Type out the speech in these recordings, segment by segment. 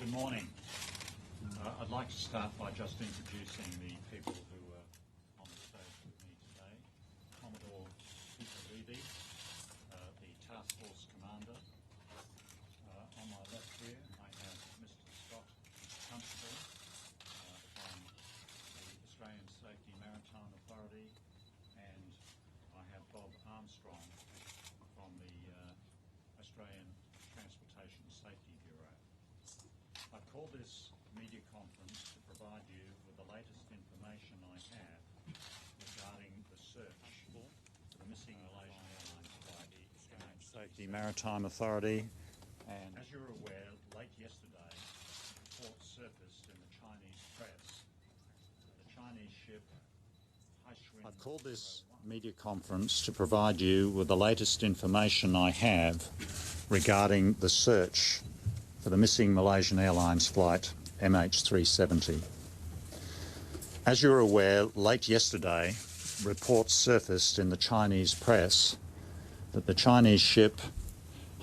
Good morning. I'd like to start by just introducing the people who are on the stage with me today. Commodore Peter Levy, the Task Force Commander. On my left here I have Mr. Scott Constable from the Australian Safety Maritime Authority, and I have Bob Armstrong from the Australian Transportation Safety Bureau. I've called this media conference to provide you with the latest information I have regarding the search for the missing Malaysian Airlines flight, the Australian Safety Maritime Authority. And as you're aware, late yesterday, reports surfaced in the Chinese press. The Chinese ship I've called this media conference to provide you with the latest information I have regarding the search for the missing Malaysian Airlines flight MH370. As you're aware, late yesterday, reports surfaced in the Chinese press that the Chinese ship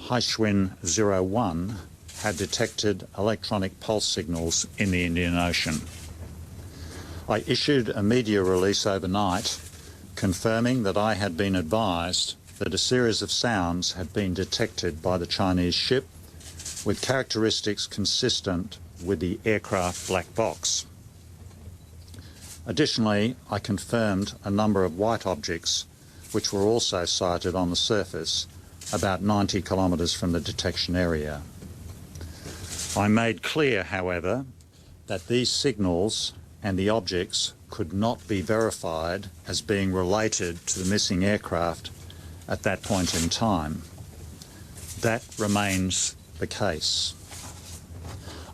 Haixuan 01 had detected electronic pulse signals in the Indian Ocean. I issued a media release overnight confirming that I had been advised that a series of sounds had been detected by the Chinese ship with characteristics consistent with the aircraft black box. Additionally, I confirmed a number of white objects which were also sighted on the surface about 90 kilometres from the detection area. I made clear, however, that these signals and the objects could not be verified as being related to the missing aircraft at that point in time. That remains the case.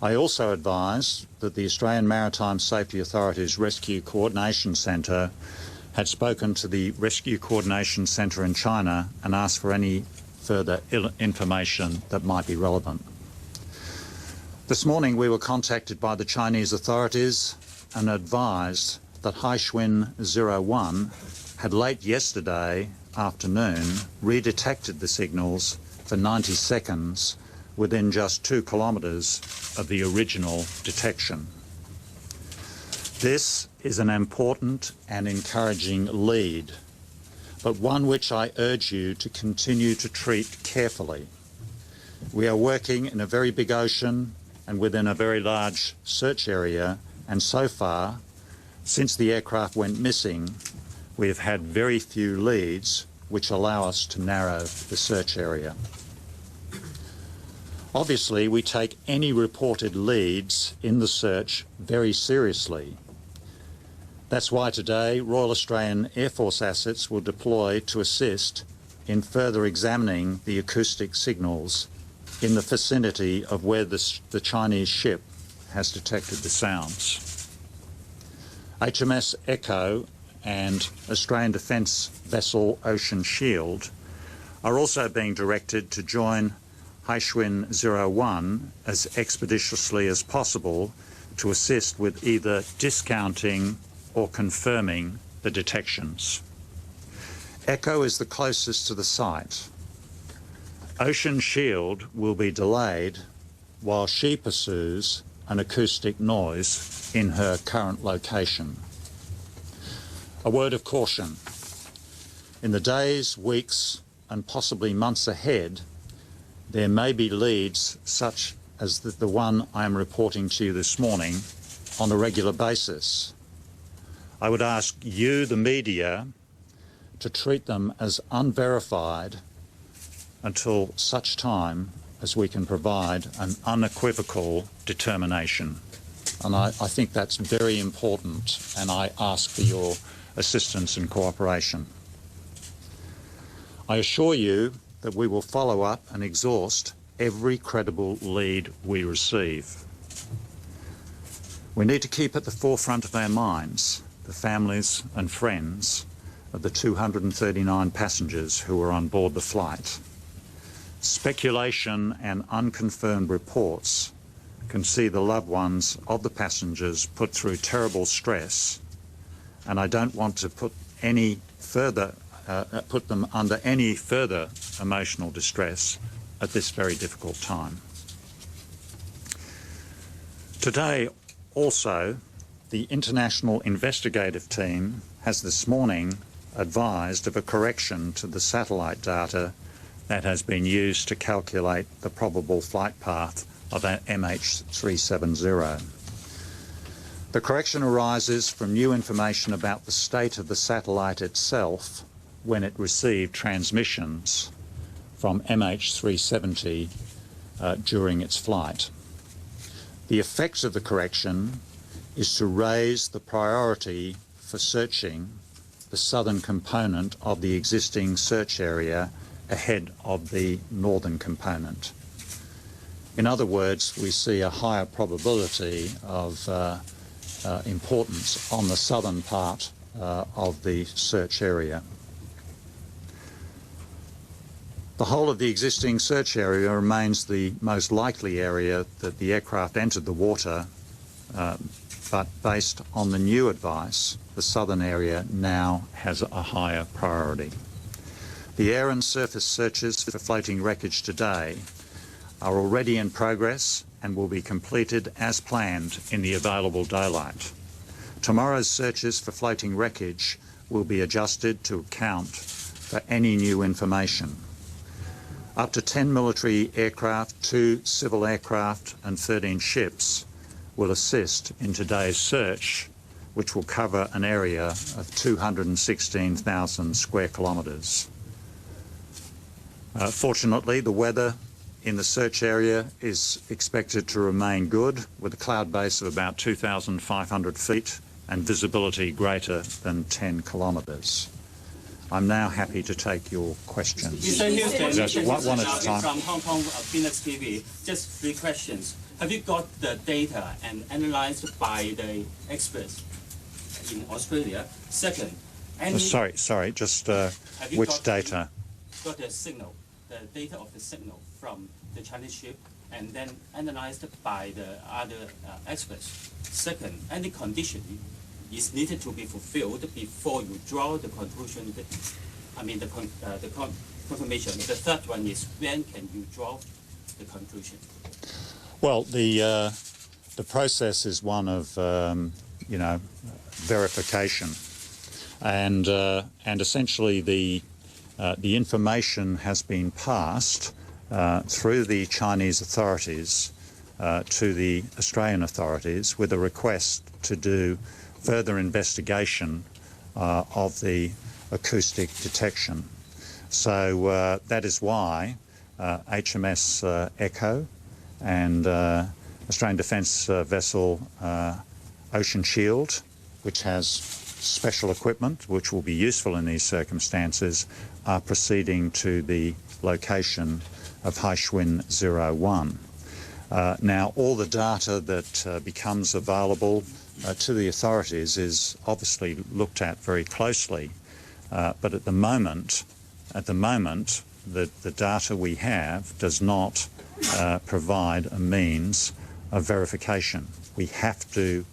I also advised that the Australian Maritime Safety Authority's Rescue Coordination Centre had spoken to the Rescue Coordination Centre in China and asked for any further information that might be relevant. This morning we were contacted by the Chinese authorities and advised that Haixuan 01 had late yesterday afternoon redetected the signals for 90 seconds within just 2 kilometres of the original detection. This is an important and encouraging lead, but one which I urge you to continue to treat carefully. We are working in a very big ocean and within a very large search area, and so far, since the aircraft went missing, we have had very few leads which allow us to narrow the search area. Obviously, we take any reported leads in the search very seriously. That's why today Royal Australian Air Force assets will deploy to assist in further examining the acoustic signals in the vicinity of where the Chinese ship has detected the sounds. HMS Echo and Australian Defence vessel Ocean Shield are also being directed to join Haixuan 01 as expeditiously as possible to assist with either discounting or confirming the detections. Echo is the closest to the site. Ocean Shield will be delayed while she pursues an acoustic noise in her current location. A word of caution. In the days, weeks and possibly months ahead, there may be leads such as the one I am reporting to you this morning on a regular basis. I would ask you, the media, to treat them as unverified until such time as we can provide an unequivocal determination. And I think that's very important, and I ask for your assistance and cooperation. I assure you that we will follow up and exhaust every credible lead we receive. We need to keep at the forefront of our minds the families and friends of the 239 passengers who were on board the flight. Speculation and unconfirmed reports can see the loved ones of the passengers put through terrible stress, and I don't want to put them under any further emotional distress at this very difficult time. Today, also, the International Investigative Team has this morning advised of a correction to the satellite data that has been used to calculate the probable flight path of MH370. The correction arises from new information about the state of the satellite itself when it received transmissions from MH370 during its flight. The effect of the correction is to raise the priority for searching the southern component of the existing search area ahead of the northern component. In other words, we see a higher probability of importance on the southern part of the search area. The whole of the existing search area remains the most likely area that the aircraft entered the water, but based on the new advice, the southern area now has a higher priority. The air and surface searches for floating wreckage today are already in progress and will be completed as planned in the available daylight. Tomorrow's searches for floating wreckage will be adjusted to account for any new information. Up to 10 military aircraft, 2 civil aircraft and 13 ships will assist in today's search, which will cover an area of 216,000 square kilometres. Fortunately, the weather in the search area is expected to remain good, with a cloud base of about 2,500 feet and visibility greater than 10 kilometres. I'm now happy to take your questions. Mr. Houston, one at a time. From Hong Kong Phoenix TV, just 3 questions. Have you got the data and analyzed by the experts in Australia? Second, Sorry, just which data? Got the signal, the data of the signal from the Chinese ship, and then analyzed by the other experts. Second, any condition is needed to be fulfilled before you draw the conclusion. The confirmation. The third one is, when can you draw the conclusion? Well, the process is one of verification, and essentially the information has been passed through the Chinese authorities to the Australian authorities with a request to do further investigation of the acoustic detection. So that is why HMS Echo and Australian Defence Vessel Ocean Shield, which has special equipment which will be useful in these circumstances, are proceeding to the location of Haishwin 01. Now, all the data that becomes available to the authorities is obviously looked at very closely, but at the moment, the data we have does not provide a means of verification. We have to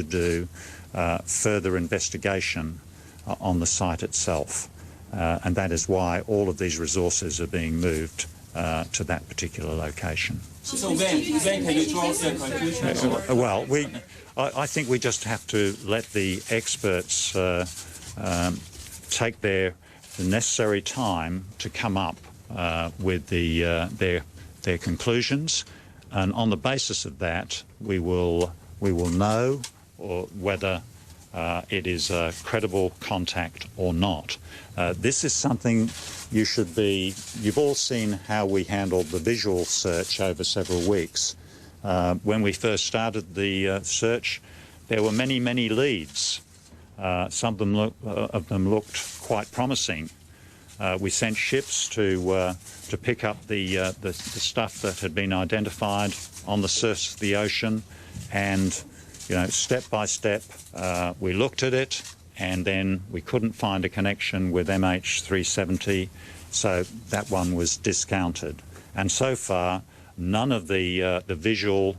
do further investigation on the site itself, and that is why all of these resources are being moved to that particular location. So when can you draw the conclusion? Well, I think we just have to let the experts take the necessary time to come up with their conclusions, and on the basis of that, we will know whether it is a credible contact or not. This is something you've all seen how we handled the visual search over several weeks. When we first started the search, there were many leads. Some of them looked quite promising. We sent ships to pick up the stuff that had been identified on the surface of the ocean, and step by step we looked at it, and then we couldn't find a connection with MH370, so that one was discounted. And so far, none of the visual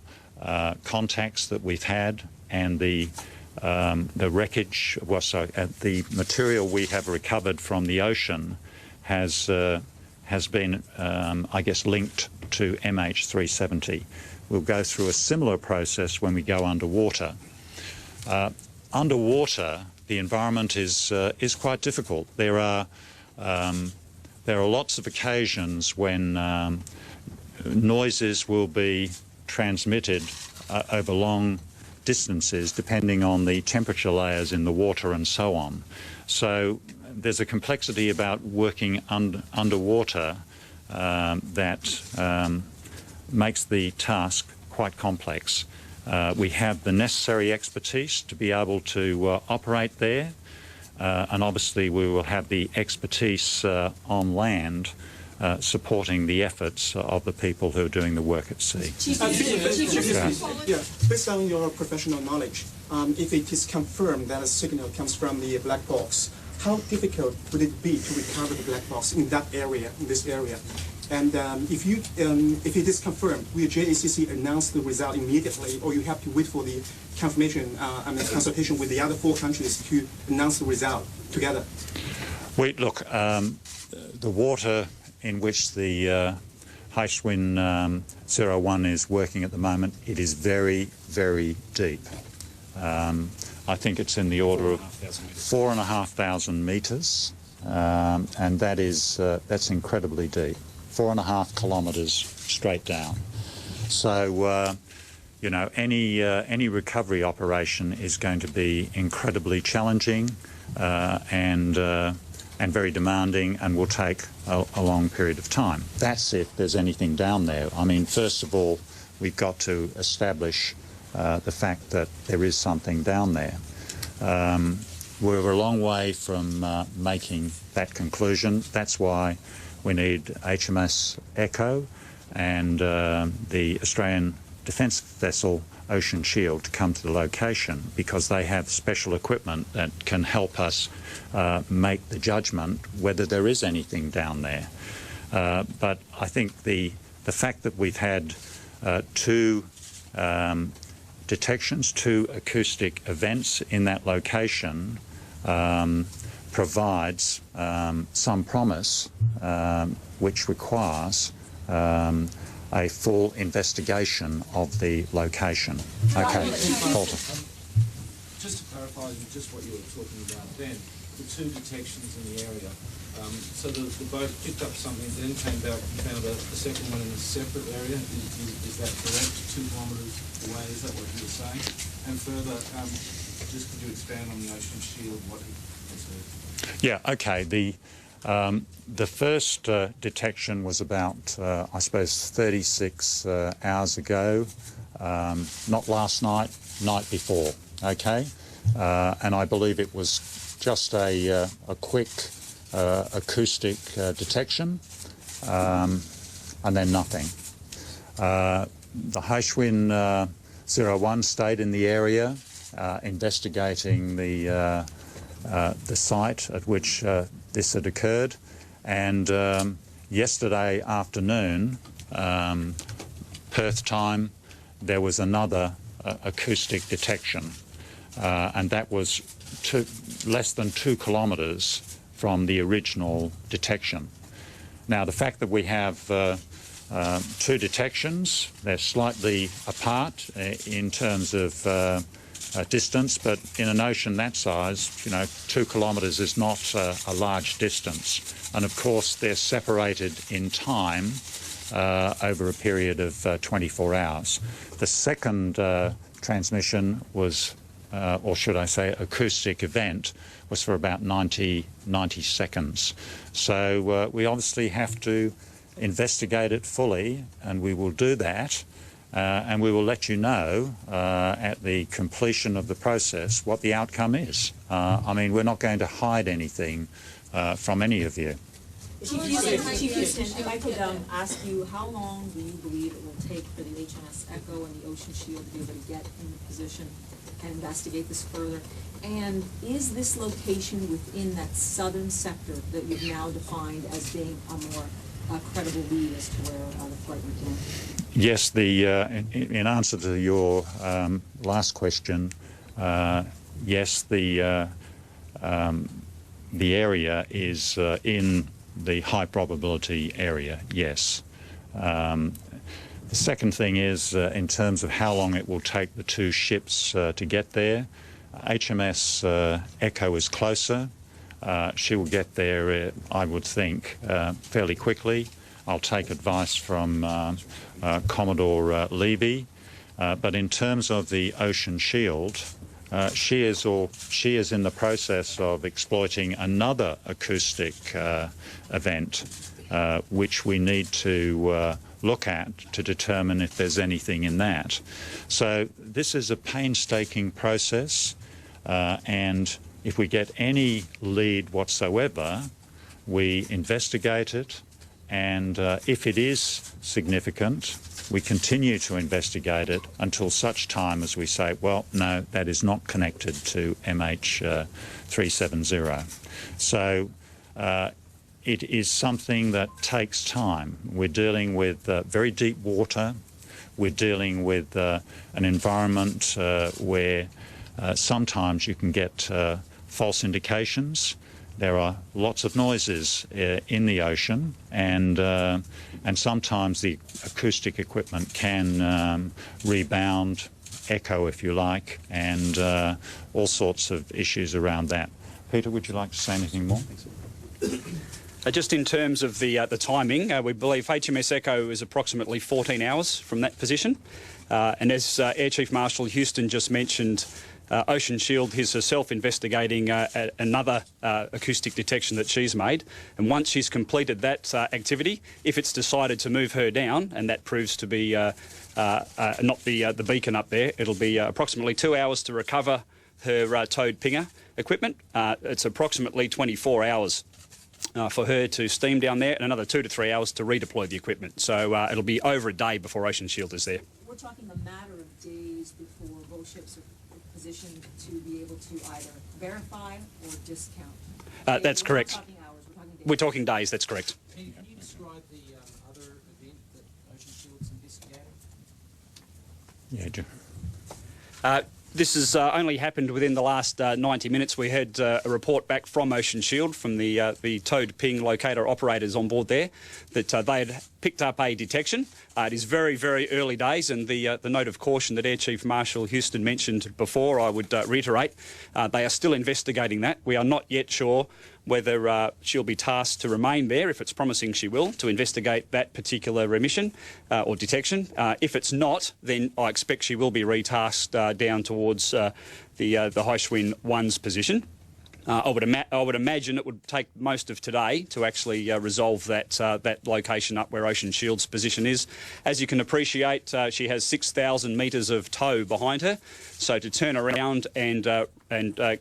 contacts that we've had and the wreckage, the material we have recovered from the ocean has been, I guess, linked to MH370. we'll go through a similar process when we go underwater. Underwater, the environment is quite difficult. There are lots of occasions when noises will be transmitted over long distances depending on the temperature layers in the water and so on. So there's a complexity about working underwater that makes the task quite complex. We have the necessary expertise to be able to operate there, and obviously we will have the expertise on land supporting the efforts of the people who are doing the work at sea. Based on your professional knowledge, if it is confirmed that a signal comes from the black box, how difficult would it be to recover the black box in that area, in this area? And if it is confirmed, will JACC announce the result immediately, or you have to wait for the confirmation and the consultation with the other 4 countries to announce the result together? Look, the water in which the Haishwin 01 is working at the moment, it is very, very deep. I think it's in the order of 4,500 metres, and that's incredibly deep. 4.5 kilometres straight down. So, you know, any recovery operation is going to be incredibly challenging and very demanding, and will take a long period of time. That's if there's anything down there. I mean, first of all, we've got to establish the fact that there is something down there. We're a long way from making that conclusion. That's why we need HMS Echo and the Australian Defence Vessel Ocean Shield to come to the location, because they have special equipment that can help us make the judgment whether there is anything down there. But I think the fact that we've had 2 detections, 2 acoustic events in that location provides some promise, which requires a full investigation of the location. Okay, Walter. Just to clarify just what you were talking about then, the 2 detections in the area. So the boat picked up something, then came back and found a second one in a separate area. Is that correct? 2 kilometres away, is that what you were saying? And further, just could you expand on the Ocean Shield, what it was heard? Yeah, okay. The first detection was about, I suppose, 36 hours ago, not last night, night before, okay? And I believe it was just a quick acoustic detection, and then nothing. The Haishwin 01 stayed in the area, investigating the site at which this had occurred, and yesterday afternoon, Perth time, there was another acoustic detection, and that was less than 2 kilometres from the original detection. Now, the fact that we have 2 detections, they're slightly apart in terms of distance, but in an ocean that size, you know, 2 kilometres is not a large distance. And of course, they're separated in time over a period of 24 hours. The second transmission was, or should I say acoustic event, was for about 90 seconds. So we obviously have to investigate it fully, and we will do that. And we will let you know at the completion of the process what the outcome is. I mean, we're not going to hide anything from any of you. Chief Houston, if I could ask you, how long do you believe it will take for the HMS Echo and the Ocean Shield to be able to get in position and investigate this further? And is this location within that southern sector that you've now defined as being a more credible lead as to where the flight went down? Yes, in answer to your last question, yes, the area is in the high probability area, yes. The second thing is in terms of how long it will take the two ships to get there. HMS Echo is closer. She will get there, I would think, fairly quickly. I'll take advice from Commodore Levy. But in terms of the Ocean Shield, she is in the process of exploiting another acoustic event, which we need to look at to determine if there's anything in that. So this is a painstaking process, and if we get any lead whatsoever, we investigate it, and if it is significant, we continue to investigate it until such time as we say, well, no, that is not connected to MH370. So it is something that takes time. We're dealing with very deep water. We're dealing with an environment where sometimes you can get false indications. There are lots of noises in the ocean, and sometimes the acoustic equipment can rebound, echo if you like, and all sorts of issues around that. Peter, would you like to say anything more? Just in terms of the timing, we believe HMS Echo is approximately 14 hours from that position. And as Air Chief Marshal Houston just mentioned, Ocean Shield is herself investigating another acoustic detection that she's made. And once she's completed that activity, if it's decided to move her down, and that proves to be not the beacon up there, it'll be approximately 2 hours to recover her towed pinger equipment. It's approximately 24 hours for her to steam down there, and another 2 to 3 hours to redeploy the equipment. So it'll be over a day before Ocean Shield is there. We're talking a matter of days before both ships are positioned to be able to either verify or discount. That's correct. We're not talking hours, we're talking days. We're talking days, that's correct. Can you describe the other event that Ocean Shield's investigating? Yeah, Jim. This has only happened within the last 90 minutes. We had a report back from Ocean Shield, from the towed ping locator operators on board there, that they had picked up a detection. It is very, very early days, and the note of caution that Air Chief Marshal Houston mentioned before, I would reiterate. They are still investigating that. We are not yet sure whether she'll be tasked to remain there, if it's promising she will, to investigate that particular emission or detection. If it's not, then I expect she will be retasked down towards the Haichuan 1's position. I would imagine it would take most of today to actually resolve that location up where Ocean Shield's position is. As you can appreciate, she has 6,000 metres of tow behind her, so to turn around and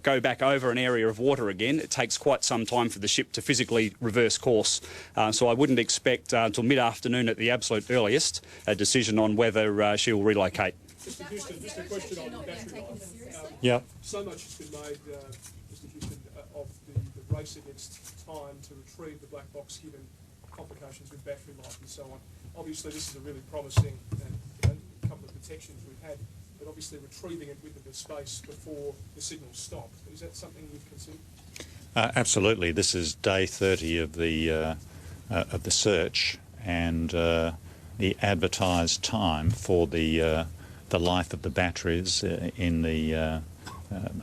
go back over an area of water again, it takes quite some time for the ship to physically reverse course. So I wouldn't expect until mid-afternoon at the absolute earliest a decision on whether she will relocate. Mr. Houston, just a question on the battery life. Yeah. So much has been made, Mr. Houston, of the race against time to retrieve the black box, given complications with battery life and so on. Obviously, this is a really promising couple of detections we've had, but obviously retrieving it within the space before the signals stop. Is that something you've considered? Absolutely. This is day 30 of the search, and the advertised time for the life of the batteries in the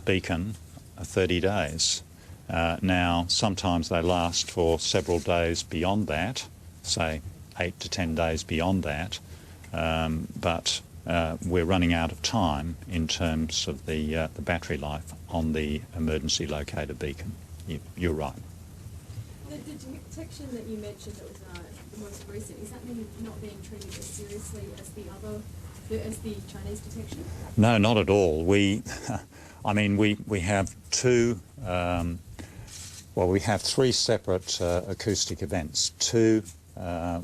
beacon are 30 days. Now, sometimes they last for several days beyond that, say 8 to 10 days beyond that, but we're running out of time in terms of the battery life on the emergency locator beacon. You're right. The detection that you mentioned that was the most recent, is that maybe not being treated as seriously as the Chinese detection? No, not at all. We have we have three separate acoustic events, two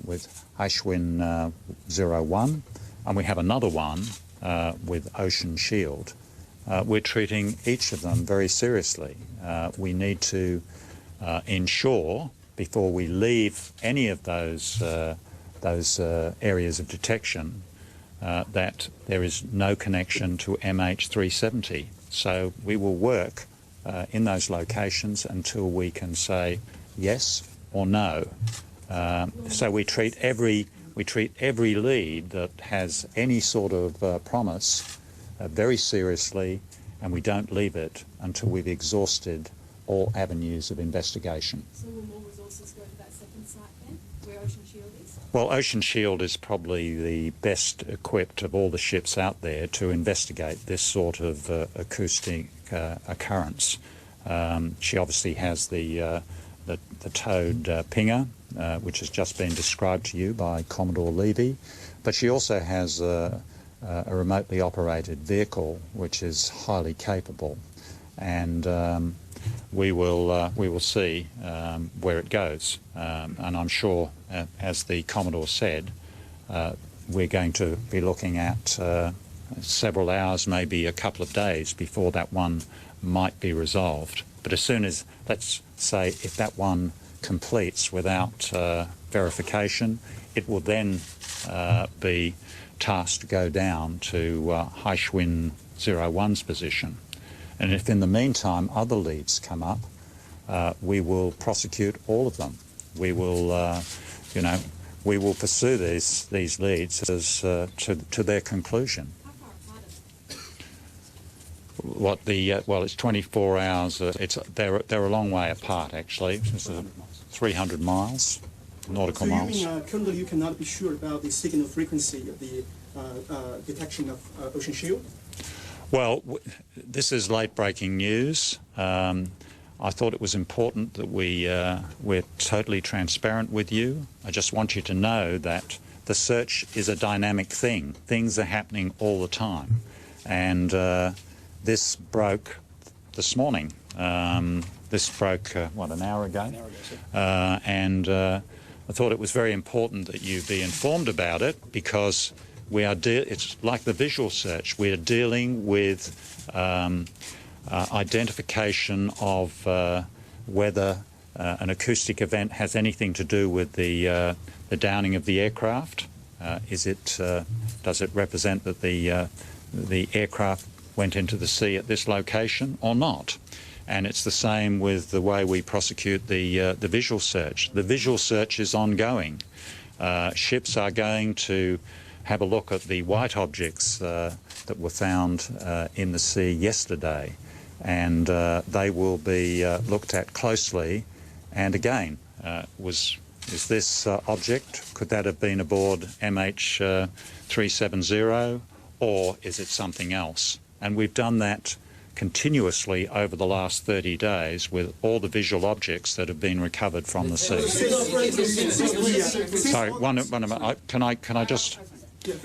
with Haichuan 01, and we have another one with Ocean Shield. We're treating each of them very seriously. We need to ensure, before we leave any of those areas of detection, that there is no connection to MH370. So we will work in those locations until we can say yes or no. So we treat every We treat every lead that has any sort of promise very seriously, and we don't leave it until we've exhausted all avenues of investigation. So will more resources go to that second site then, where Ocean Shield is? Well, Ocean Shield is probably the best equipped of all the ships out there to investigate this sort of acoustic occurrence. She obviously has the towed pinger, which has just been described to you by Commodore Levy, but she also has a remotely operated vehicle which is highly capable, and we will see where it goes. And I'm sure, as the Commodore said, we're going to be looking at several hours, maybe a couple of days before that one might be resolved. But as soon as, let's say, if that one completes without verification, it will then be tasked to go down to Haishwin 01's position. And if in the meantime other leads come up, we will prosecute all of them. We will, we will pursue these leads as to their conclusion. How far apart are they? What the well, it's 24 hours. They're a long way apart actually. It's 300 miles, nautical So miles. you mean currently you cannot be sure about the signal frequency of the detection of Ocean Shield? Well, this is late-breaking news. I thought it was important that we're totally transparent with you. I just want you to know that the search is a dynamic thing. Things are happening all the time. And this broke this morning. This broke, what, an hour ago? An hour ago, sir. And I thought it was very important that you be informed about it, because we are it's like the visual search. We are dealing with identification of whether an acoustic event has anything to do with the downing of the aircraft. Does it represent that the aircraft went into the sea at this location or not? And it's the same with the way we prosecute the visual search. The visual search is ongoing. Ships are going to have a look at the white objects that were found in the sea yesterday, and they will be looked at closely. And again, is this object, could that have been aboard MH370, or is it something else? And we've done that continuously over the last 30 days with all the visual objects that have been recovered from the sea. Sorry, one minute. Can I just?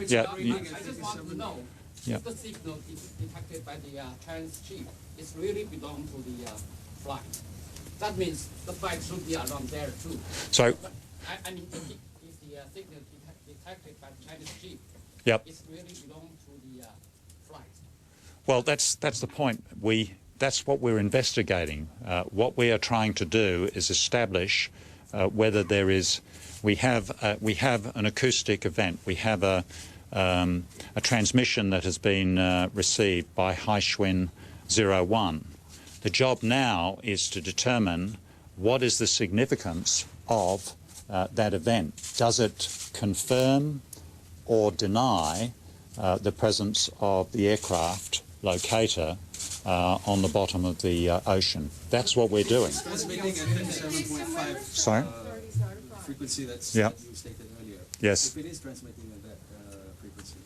Yeah. I just want to know if the signal is detected by the Chinese ship, it really belongs to the flight. That means the flight should be around there too. So, but I mean, if the signal detected by the Chinese ship, yep. it really belongs to the flight. Well, that's the point. That's what we're investigating. What we are trying to do is establish whether there is. We have an acoustic event. We have a transmission that has been received by Haishwin 01. The job now is to determine what is the significance of that event. Does it confirm or deny the presence of the aircraft locator on the bottom of the ocean? That's what we're doing. Transmitting at 37.5 Sorry? frequency that Yeah. you stated earlier. Yes. If it is transmitting at that frequency,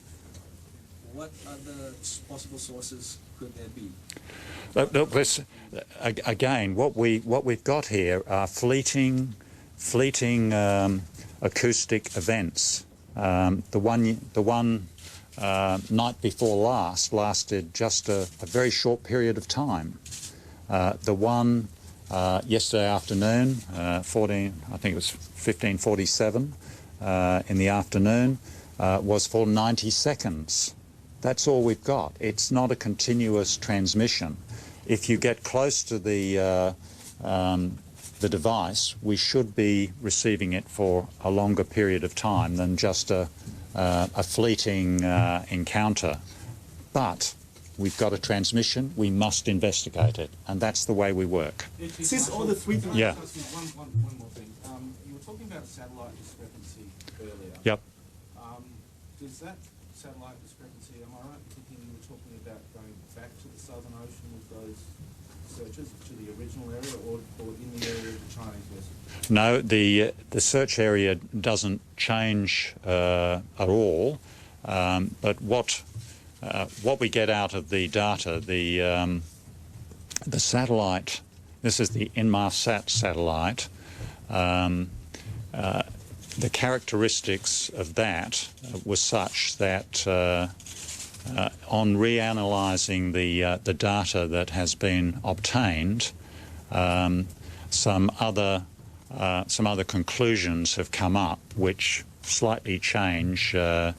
what other possible sources could there be? Look, again, what we've got here are fleeting acoustic events. The one night before last lasted just a very short period of time. The one yesterday afternoon, I think it was 15:47 in the afternoon, was for 90 seconds. That's all we've got. It's not a continuous transmission. If you get close to the device, we should be receiving it for a longer period of time than just a fleeting encounter. But we've got a transmission, we must investigate it, and that's the way we work. Since all the three... Yeah. One more thing. You were talking about satellite discrepancy earlier. Yep. Does that satellite discrepancy, am I right in thinking you were talking about going back to the Southern Ocean with those searches to the original area or in the area of the Chinese vessel? No, the search area doesn't change at all, but what we get out of the data, the satellite, this is the Inmarsat satellite, the characteristics of that were such that on reanalyzing the data that has been obtained, some other conclusions have come up which slightly change the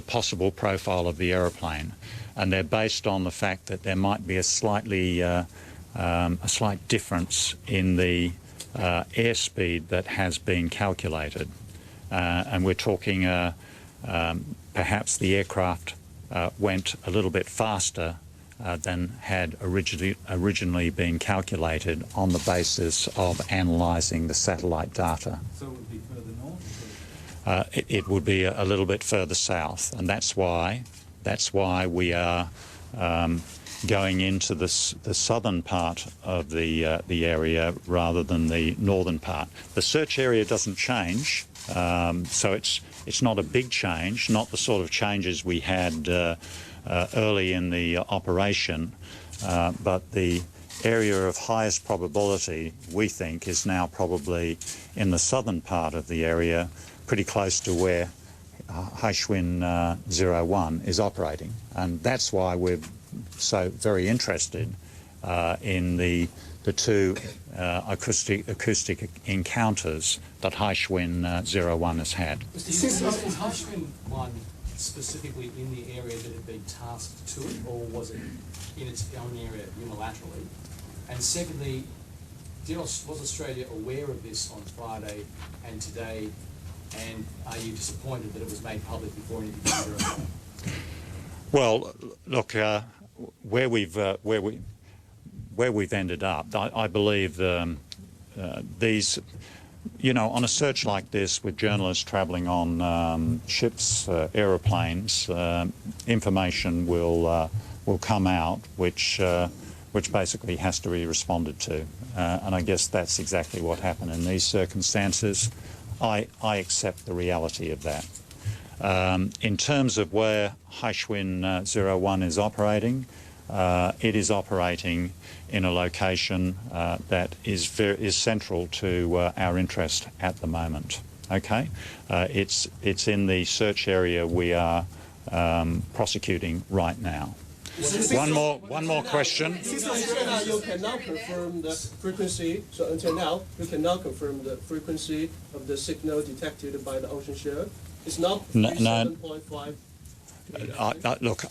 possible profile of the aeroplane, and they're based on the fact that there might be a slight difference in the airspeed that has been calculated, and we're talking perhaps the aircraft went a little bit faster than had originally been calculated on the basis of analysing the satellite data. So it would be further north? It would be a little bit further south, and that's why we are going into the southern part of the area rather than the northern part. The search area doesn't change, so it's not a big change, not the sort of changes we had early in the operation, but the area of highest probability, we think, is now probably in the southern part of the area, pretty close to where Haishwin 01 is operating, and that's why we're so very interested in the two acoustic encounters that Haishwin 01 has had. Is Haishwin 1 specifically in the area that had been tasked to it, or was it in its own area unilaterally? And secondly, was Australia aware of this on Friday and today, and are you disappointed that it was made public before anything was verified? Well, look, where we've ended up, I believe these, you know, on a search like this with journalists travelling on ships, aeroplanes, information will come out which basically has to be responded to, and I guess that's exactly what happened in these circumstances. I accept the reality of that. In terms of where Haishwin 01 is operating, it is operating in a location that is central to our interest at the moment. Okay, it's in the search area we are prosecuting right now. One more question. Since until now you cannot confirm the frequency, so until now you cannot confirm the frequency of the signal detected by the ocean shield. It's not 7.5. Look,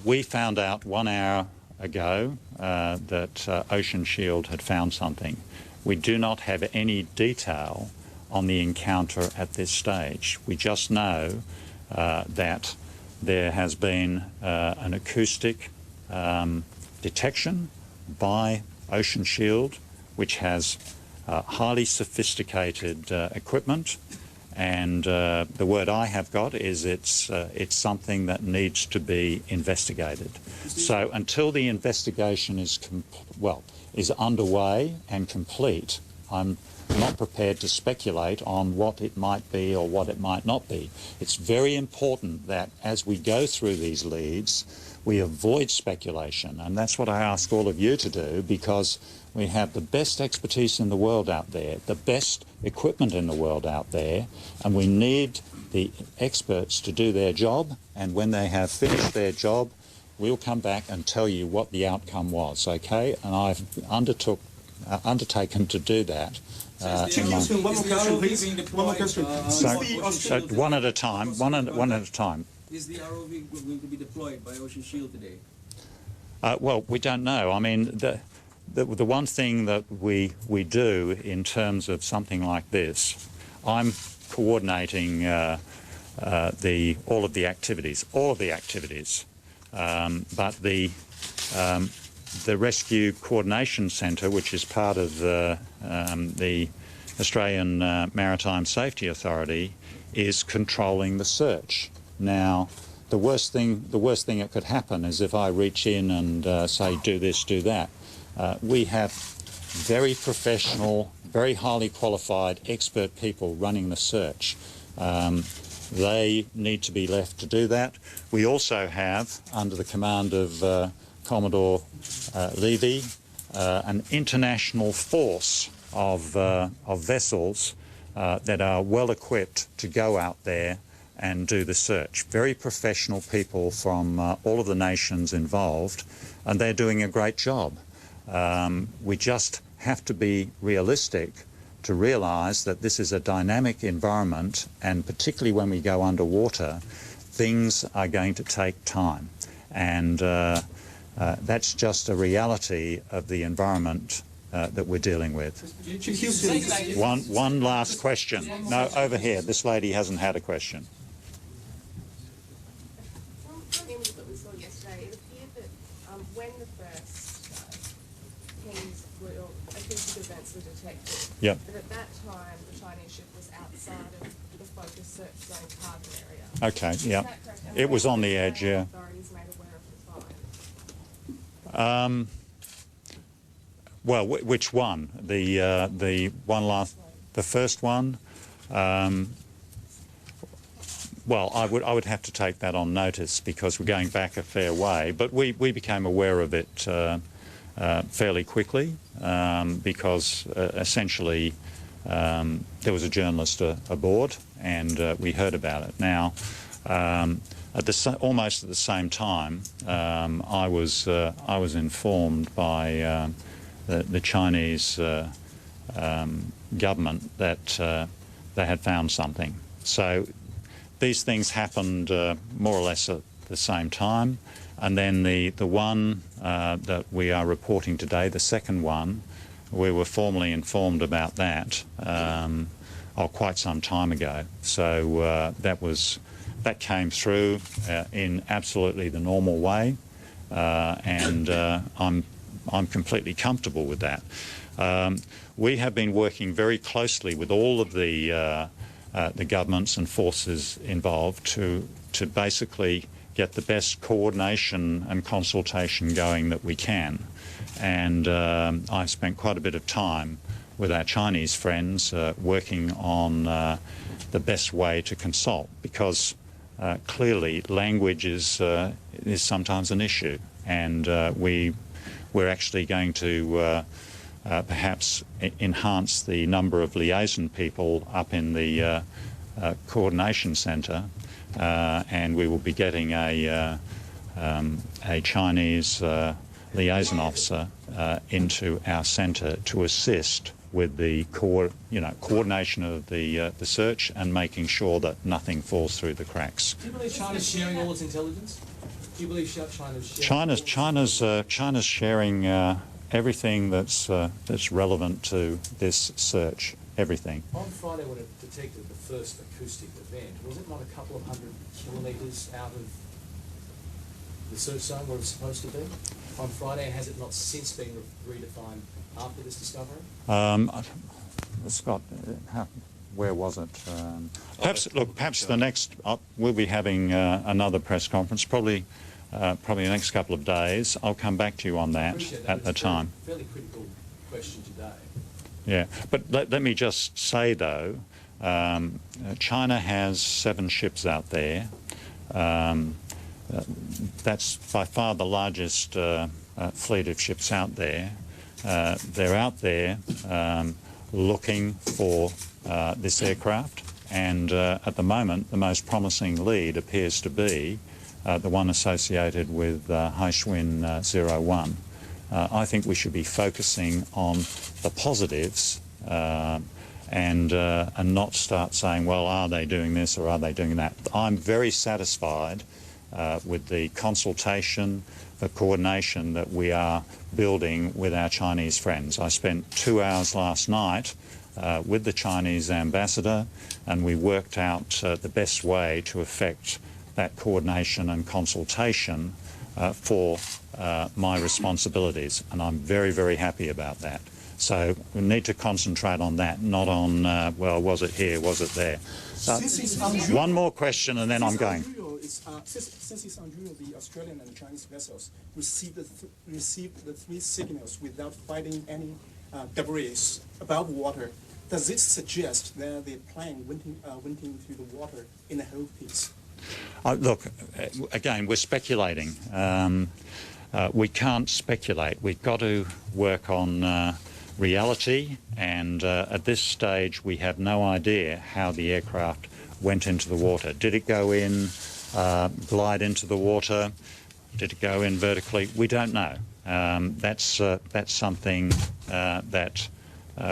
we found out 1 hour ago that Ocean Shield had found something. We do not have any detail on the encounter at this stage. We just know that there has been an acoustic detection by Ocean Shield, which has highly sophisticated equipment, and the word I have got is it's something that needs to be investigated. So until the investigation is underway and complete, I'm not prepared to speculate on what it might be or what it might not be. It's very important that as we go through these leads, we avoid speculation, and that's what I ask all of you to do, because we have the best expertise in the world out there, the best equipment in the world out there, and we need the experts to do their job, and when they have finished their job, we'll come back and tell you what the outcome was, okay? And I've undertaken to do that. One more question, please. One more question. So one at a time. One at a time. Is the ROV going to be deployed by Ocean Shield today? Well, we don't know. I mean, the one thing that we do in terms of something like this, I'm coordinating all of the activities, but the Rescue Coordination Centre, which is part of the Australian Maritime Safety Authority is controlling the search. Now, the worst thing that could happen is if I reach in and say, do this, do that. We have very professional, very highly qualified, expert people running the search. They need to be left to do that. We also have, under the command of Commodore Levy, an international force of vessels that are well equipped to go out there and do the search. Very professional people from all of the nations involved, and they're doing a great job. We just have to be realistic to realise that this is a dynamic environment, and particularly when we go underwater, things are going to take time. And that's just a reality of the environment that we're dealing with. One last question. No, over here. This lady hasn't had a question. From images that we saw yesterday, it appeared that when the first pings or acoustic events were detected, Yep. that at that time the Chinese ship was outside of the focus search zone cargo area. Okay, Is yeah. that correct? And It when was on the were edge, yeah. authorities made aware of the find? Well, which one? The one last, the first one. Well, I would have to take that on notice because we're going back a fair way. But we became aware of it fairly quickly because essentially there was a journalist aboard and we heard about it. Now, almost at the same time, I was informed by the Chinese government that they had found something. So these things happened more or less at the same time, and then the one that we are reporting today, the second one, we were formally informed about that quite some time ago. So that came through in absolutely the normal way, and I'm completely comfortable with that. We have been working very closely with all of the governments and forces involved to basically get the best coordination and consultation going that we can. And I've spent quite a bit of time with our Chinese friends working on the best way to consult, because clearly language is sometimes an issue, and we're actually going to perhaps enhance the number of liaison people up in the coordination centre, and we will be getting a Chinese liaison officer into our centre to assist with the coordination of the search and making sure that nothing falls through the cracks. Do you believe China's sharing all its intelligence? Do you believe China's sharing China's sharing everything that's relevant to this search, everything. On Friday, when it detected the first acoustic event, was it not a couple of 100 kilometres out of the search zone where it was supposed to be? On Friday, has it not since been redefined after this discovery? Scott, where was it? Perhaps the next. We'll be having another press conference, probably the next couple of days. I'll come back to you on that at the time. Fairly critical question today. Yeah, but let me just say though, China has 7 ships out there. That's by far the largest fleet of ships out there. They're out there looking for this aircraft, and at the moment the most promising lead appears to be the one associated with Haishun 01. I think we should be focusing on the positives and not start saying, well, are they doing this or are they doing that? I'm very satisfied with the consultation, the coordination that we are building with our Chinese friends. I spent 2 hours last night with the Chinese ambassador, and we worked out the best way to effect that coordination and consultation for my responsibilities, and I'm very, very happy about that. So we need to concentrate on that, not on, well, was it here, was it there? One more question and then I'm going. Since it's unusual, the Australian and Chinese vessels received the three signals without finding any debris above water. Does it suggest that the plane went into the water in the whole piece? Look, again, we're speculating. We can't speculate. We've got to work on reality, and at this stage we have no idea how the aircraft went into the water. Did it go in, glide into the water? Did it go in vertically? We don't know. That's something that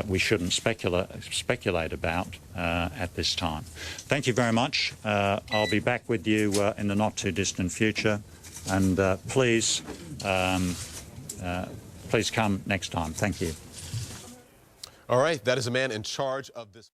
we shouldn't speculate about at this time. Thank you very much. I'll be back with you in the not too distant future, and please come next time. Thank you. All right, that is a man in charge of this.